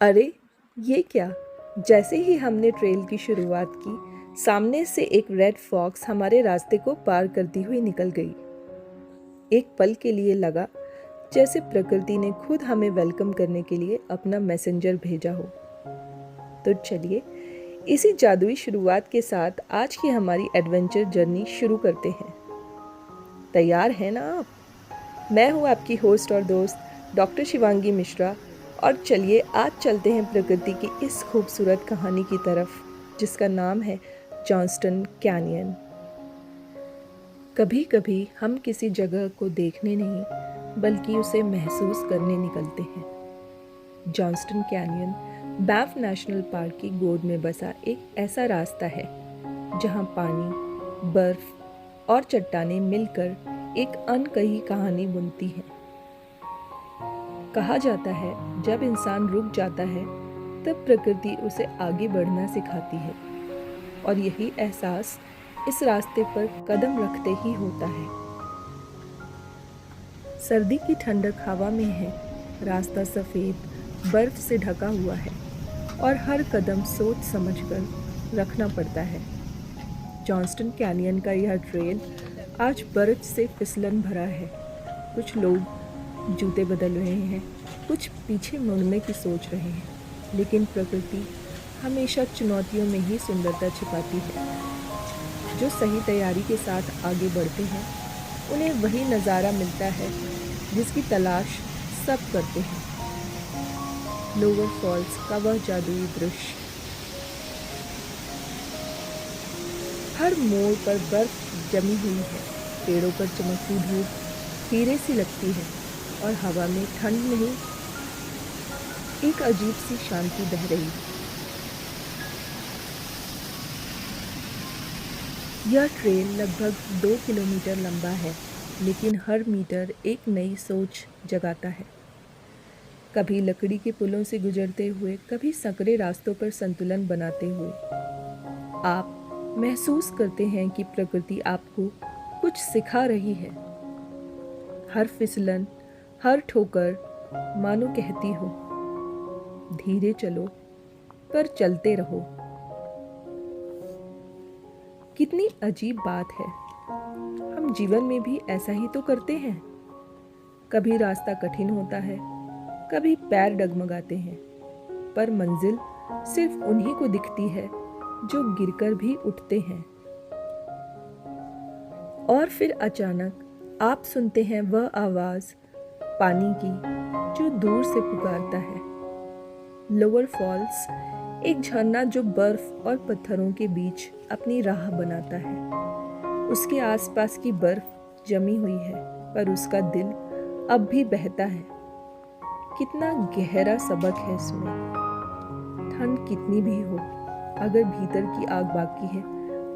अरे ये क्या। जैसे ही हमने ट्रेल की शुरुआत की, सामने से एक रेड फॉक्स हमारे रास्ते को पार करती हुई निकल गई। एक पल के लिए लगा जैसे प्रकृति ने खुद हमें वेलकम करने के लिए अपना मैसेंजर भेजा हो। तो चलिए इसी जादुई शुरुआत के साथ आज की हमारी एडवेंचर जर्नी शुरू करते हैं। तैयार हैं ना आप? मैं हूँ आपकी होस्ट और दोस्त डॉक्टर शिवांगी मिश्रा। और चलिए आज चलते हैं प्रकृति की इस खूबसूरत कहानी की तरफ जिसका नाम है जॉन्स्टन कैनियन। कभी कभी हम किसी जगह को देखने नहीं बल्कि उसे महसूस करने निकलते हैं। Johnston canyon Banff national park की गोद में बसा एक ऐसा रास्ता है जहां पानी, बर्फ और चट्टानें मिलकर एक अनकही कहानी बुनती हैं। कहा जाता है जब इंसान रुक जाता है तब प्रकृति उसे आगे बढ़ना सिखाती है, और यही एहसास इस रास्ते पर कदम रखते ही होता है। सर्दी की ठंडक हवा में है, रास्ता सफ़ेद बर्फ से ढका हुआ है और हर कदम सोच समझकर रखना पड़ता है। जॉन्स्टन कैनियन का यह ट्रेल आज बर्फ से फिसलन भरा है। कुछ लोग जूते बदल रहे हैं, कुछ पीछे मुड़ने की सोच रहे हैं, लेकिन प्रकृति हमेशा चुनौतियों में ही सुंदरता छिपाती है। जो सही तैयारी के साथ आगे बढ़ते हैं उन्हें वही नज़ारा मिलता है जिसकी तलाश सब करते हैं। लोअर फॉल्स का वह जादुई दृश्य। हर मोड़ पर बर्फ जमी हुई है, पेड़ों पर चमकती धूप हीरे सी लगती है और हवा में ठंड नहीं, एक अजीब सी शांति बह रही है। यह ट्रेल लगभग 2 किलोमीटर लंबा है, लेकिन हर मीटर एक नई सोच जगाता है। कभी लकड़ी के पुलों से गुजरते हुए, कभी संकरे रास्तों पर संतुलन बनाते हुए आप महसूस करते हैं कि प्रकृति आपको कुछ सिखा रही है। हर फिसलन, हर ठोकर मानो कहती हो, धीरे चलो पर चलते रहो। कितनी अजीब बात है, हम जीवन में भी ऐसा ही तो करते हैं। कभी रास्ता कठिन होता है, कभी पैर डगमगाते हैं, पर मंजिल सिर्फ उन्हीं को दिखती है जो गिरकर भी उठते हैं। और फिर अचानक आप सुनते हैं वह आवाज़ पानी की जो दूर से पुकारता है। लोअर फॉल्स एक झरना जो बर्फ और पत्थरों के बीच अपनी राह बनाता है। उसके आसपास की बर्फ जमी हुई है, पर उसका दिल अब भी बहता है। कितना गहरा सबक है इसमें। ठंड कितनी भी हो, अगर भीतर की आग बाकी है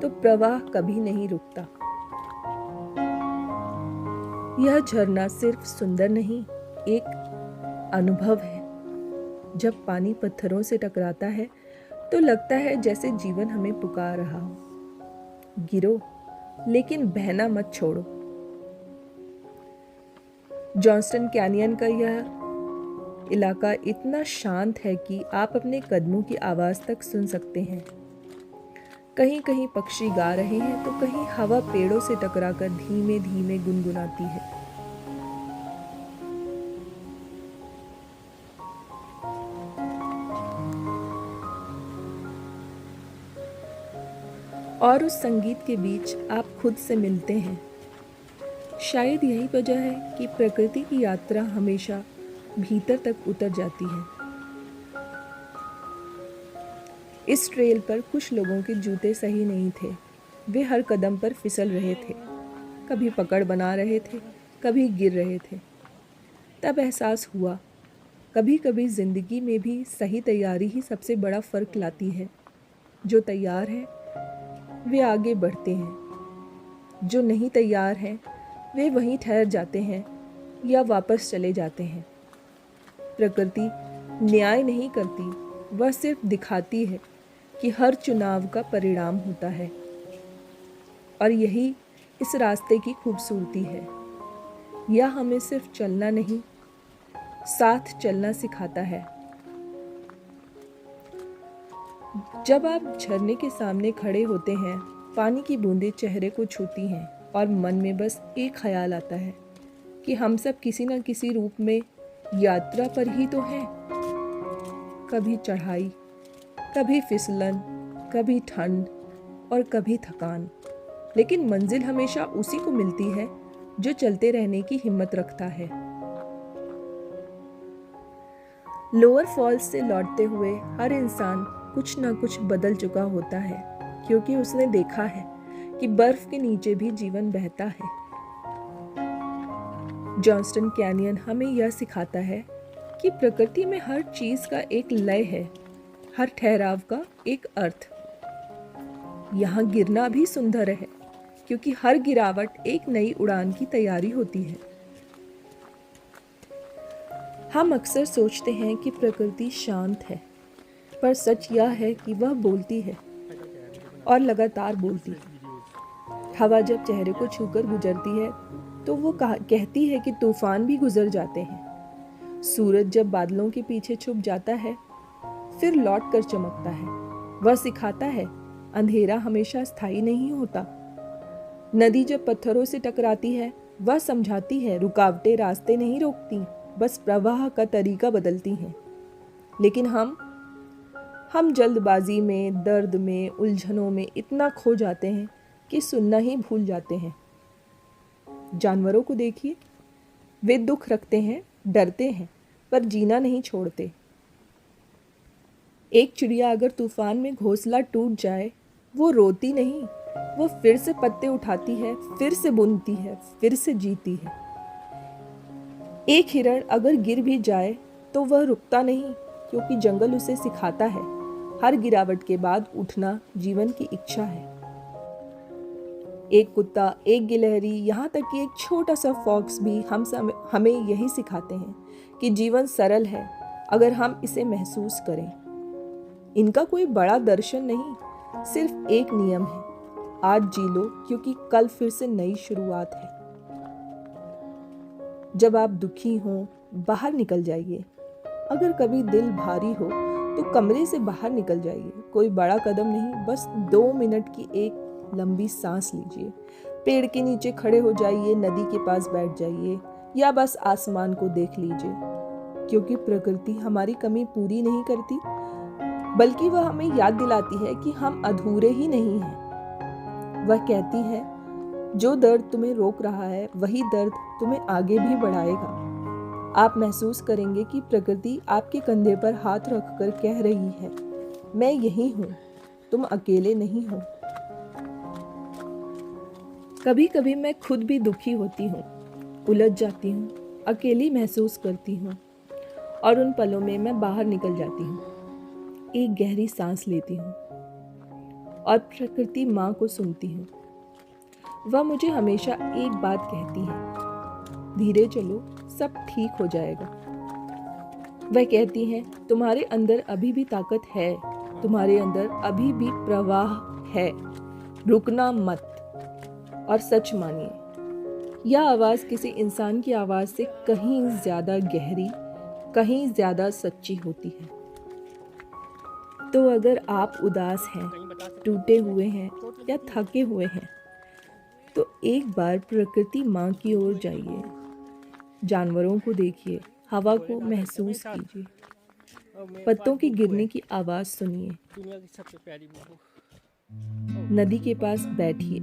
तो प्रवाह कभी नहीं रुकता। यह झरना सिर्फ सुंदर नहीं, एक अनुभव है। जब पानी पत्थरों से टकराता है तो लगता है जैसे जीवन हमें पुकार रहा हो, गिरो लेकिन बहना मत छोड़ो। जॉन्स्टन कैनियन का यह इलाका इतना शांत है कि आप अपने कदमों की आवाज़ तक सुन सकते हैं। कहीं कहीं पक्षी गा रहे हैं तो कहीं हवा पेड़ों से टकराकर धीमे धीमे गुनगुनाती है। और उस संगीत के बीच आप खुद से मिलते हैं। शायद यही वजह है कि प्रकृति की यात्रा हमेशा भीतर तक उतर जाती है। इस ट्रेल पर कुछ लोगों के जूते सही नहीं थे, वे हर कदम पर फिसल रहे थे, कभी पकड़ बना रहे थे, कभी गिर रहे थे। तब एहसास हुआ, कभी कभी ज़िंदगी में भी सही तैयारी ही सबसे बड़ा फ़र्क लाती है। जो तैयार है वे आगे बढ़ते हैं, जो नहीं तैयार हैं वे वहीं ठहर जाते हैं या वापस चले जाते हैं। प्रकृति न्याय नहीं करती, वह सिर्फ दिखाती है कि हर चुनाव का परिणाम होता है। और यही इस रास्ते की खूबसूरती है। यह हमें सिर्फ चलना नहीं, साथ चलना सिखाता है। जब आप झरने के सामने खड़े होते हैं, पानी की बूंदें चेहरे को छूती हैं और मन में बस एक ख्याल आता है कि हम सब किसी न किसी रूप में यात्रा पर ही तो हैं। कभी चढ़ाई, कभी फिसलन, कभी ठंड और कभी थकान, लेकिन मंजिल हमेशा उसी को मिलती है जो चलते रहने की हिम्मत रखता है। लोअर फॉल्स से लौटते हुए हर इंसान कुछ न कुछ बदल चुका होता है, क्योंकि उसने देखा है कि बर्फ के नीचे भी जीवन बहता है। जॉन्स्टन कैनियन हमें यह सिखाता है कि प्रकृति में हर चीज का एक लय है, हर ठहराव का एक अर्थ। यहाँ गिरना भी सुंदर है, क्योंकि हर गिरावट एक नई उड़ान की तैयारी होती है। हम अक्सर सोचते हैं कि प्रकृति शांत है, पर सच यह है कि वह बोलती है और लगातार बोलती है। हवा जब चेहरे को छूकर गुजरती है तो वो कहती है कि तूफान भी गुजर जाते हैं। सूरज जब बादलों के पीछे छुप जाता है, फिर लौट कर चमकता है। वह सिखाता है अंधेरा हमेशा स्थायी नहीं होता। नदी जब पत्थरों से टकराती है, वह समझाती है रुकावटें रास्ते नहीं रोकती, बस प्रवाह का तरीका बदलती हैं। लेकिन हम जल्दबाजी में, दर्द में, उलझनों में इतना खो जाते हैं कि सुनना ही भूल जाते हैं। जानवरों को देखिए, वे दुख रखते हैं, डरते हैं, पर जीना नहीं छोड़ते। एक चिड़िया अगर तूफान में घोंसला टूट जाए, वो रोती नहीं, वो फिर से पत्ते उठाती है, फिर से बुनती है, फिर से जीती है। एक हिरण अगर गिर भी जाए तो वह रुकता नहीं, क्योंकि जंगल उसे सिखाता है हर गिरावट के बाद उठना जीवन की इच्छा है। एक कुत्ता, एक गिलहरी, यहाँ तक कि एक छोटा सा फॉक्स भी हमें यही सिखाते हैं कि जीवन सरल है अगर हम इसे महसूस करें। इनका कोई बड़ा दर्शन नहीं, सिर्फ एक नियम है, आज जी लो, क्योंकि कल फिर से नई शुरुआत है। जब आप दुखी हों, बाहर निकल जाइए। अगर कभी दिल भारी हो तो कमरे से बाहर निकल जाइए। कोई बड़ा कदम नहीं, बस 2 मिनट की एक लंबी सांस लीजिए। पेड़ के नीचे खड़े हो जाइए, नदी के पास बैठ जाइए, या बस आसमान को देख लीजिए। क्योंकि प्रकृति हमारी कमी पूरी नहीं करती, बल्कि वह हमें याद दिलाती है कि हम अधूरे ही नहीं हैं। वह कहती है, जो दर्द तुम्हें रोक रहा है वही दर्द तुम्हें आगे भी बढ़ाएगा। आप महसूस करेंगे कि प्रकृति आपके कंधे पर हाथ रखकर कह रही है, मैं यही हूँ, तुम अकेले नहीं हो। कभी कभी मैं खुद भी दुखी होती हूँ, उलझ जाती हूँ, अकेली महसूस करती हूँ, और उन पलों में मैं बाहर निकल जाती हूँ। एक गहरी सांस लेती हूँ और प्रकृति माँ को सुनती हूँ। वह मुझे हमेशा एक बात कहती है, धीरे चलो, सब ठीक हो जाएगा। वह कहती है, तुम्हारे अंदर अभी भी ताकत है, तुम्हारे अंदर अभी भी प्रवाह है, रुकना मत। और सच मानिए, यह आवाज़ किसी इंसान की आवाज़ से कहीं ज़्यादा गहरी, कहीं ज़्यादा सच्ची होती है। तो अगर आप उदास हैं, टूटे हुए हैं या थके हुए हैं, तो एक बार प्रकृति माँ की ओर जाइए। जानवरों को देखिए, हवा को महसूस कीजिए, पत्तों की गिरने की आवाज़ सुनिए, नदी के पास बैठिए।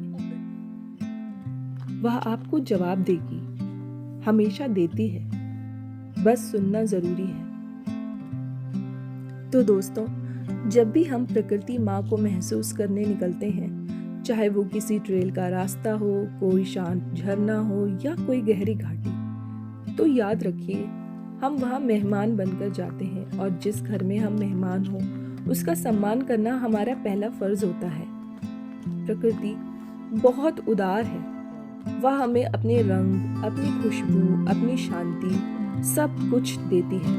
वह आपको जवाब देगी, हमेशा देती है, बस सुनना ज़रूरी है। तो दोस्तों, जब भी हम प्रकृति माँ को महसूस करने निकलते हैं, चाहे वो किसी ट्रेल का रास्ता हो, कोई शांत झरना हो या कोई गहरी घाटी, तो याद रखिए, हम वहाँ मेहमान बनकर जाते हैं, और जिस घर में हम मेहमान हो उसका सम्मान करना हमारा पहला फर्ज होता है। प्रकृति बहुत उदार है, वह हमें अपने रंग, अपनी खुशबू, अपनी शांति सब कुछ देती है,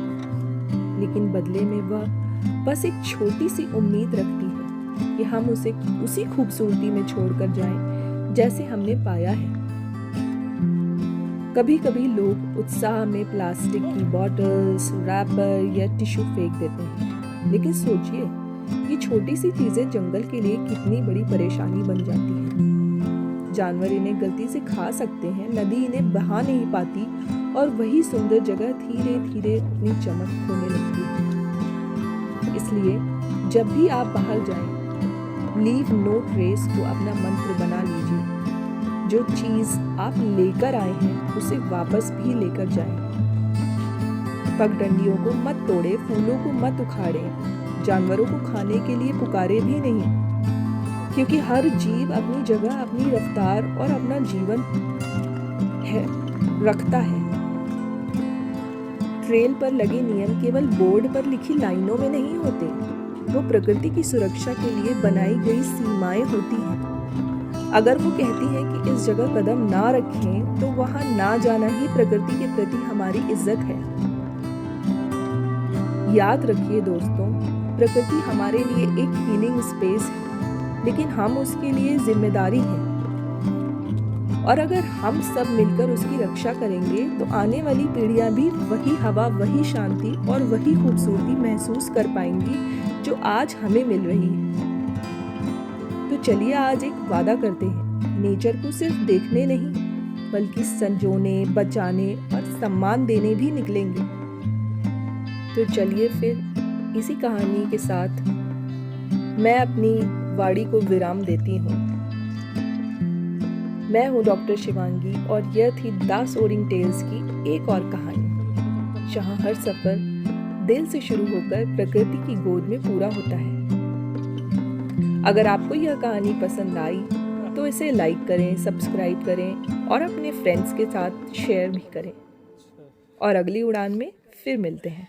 लेकिन बदले में वह बस एक छोटी सी उम्मीद रखती है कि हम उसे उसी खूबसूरती में छोड़कर जाएं जैसे हमने पाया है। कभी कभी लोग उत्साह में प्लास्टिक की बॉटल्स, रैपर या टिश्यू फेंक देते हैं, लेकिन सोचिए, ये छोटी सी चीजें जंगल के लिए कितनी बड़ी परेशानी बन जाती हैं। जानवर इन्हें गलती से खा सकते हैं, नदी इन्हें बहा नहीं पाती और वही सुंदर जगह धीरे धीरे अपनी चमक खोने लगती है। इसलिए जब भी आप बाहर जाएं, लीव नो ट्रेस को अपना मंत्र बना लीजिए। जो चीज आप लेकर आए हैं उसे वापस भी लेकर जाएं। पगडंडियों को मत तोड़े, फूलों को मत उखाड़े, जानवरों को खाने के लिए पुकारे भी नहीं, क्योंकि हर जीव अपनी जगह, अपनी रफ्तार और अपना जीवन रखता है। ट्रेल पर लगे नियम केवल बोर्ड पर लिखी लाइनों में नहीं होते, वो प्रकृति की सुरक्षा के लिए बनाई गई सीमाएं होती हैं। अगर वो कहती हैं कि इस जगह कदम ना रखें, तो वहां ना जाना ही प्रकृति के प्रति हमारी इज्जत है। याद रखिए दोस्तों, प्रकृति हमारे लिए एक हीलिंग स्पेस है, लेकिन हम उसके लिए जिम्मेदारी हैं। और अगर हम सब मिलकर उसकी रक्षा करेंगे तो आने वाली पीढ़ियां भी वही हवा, वही शांति और वही खूबसूरती महसूस कर पाएंगी जो आज हमें मिल रही है। तो चलिए आज एक वादा करते हैं, नेचर को सिर्फ देखने नहीं बल्कि संजोने, बचाने और सम्मान देने भी निकलेंगे। तो चलिए फिर इसी कहानी के साथ मैं अपनी वाणी को विराम देती हूँ। मैं हूँ डॉक्टर शिवांगी और यह थी द सोअरिंग टेल्स की एक और कहानी, जहाँ हर सफर दिल से शुरू होकर प्रकृति की गोद में पूरा होता है। अगर आपको यह कहानी पसंद आई तो इसे लाइक करें, सब्सक्राइब करें और अपने फ्रेंड्स के साथ शेयर भी करें। और अगली उड़ान में फिर मिलते हैं।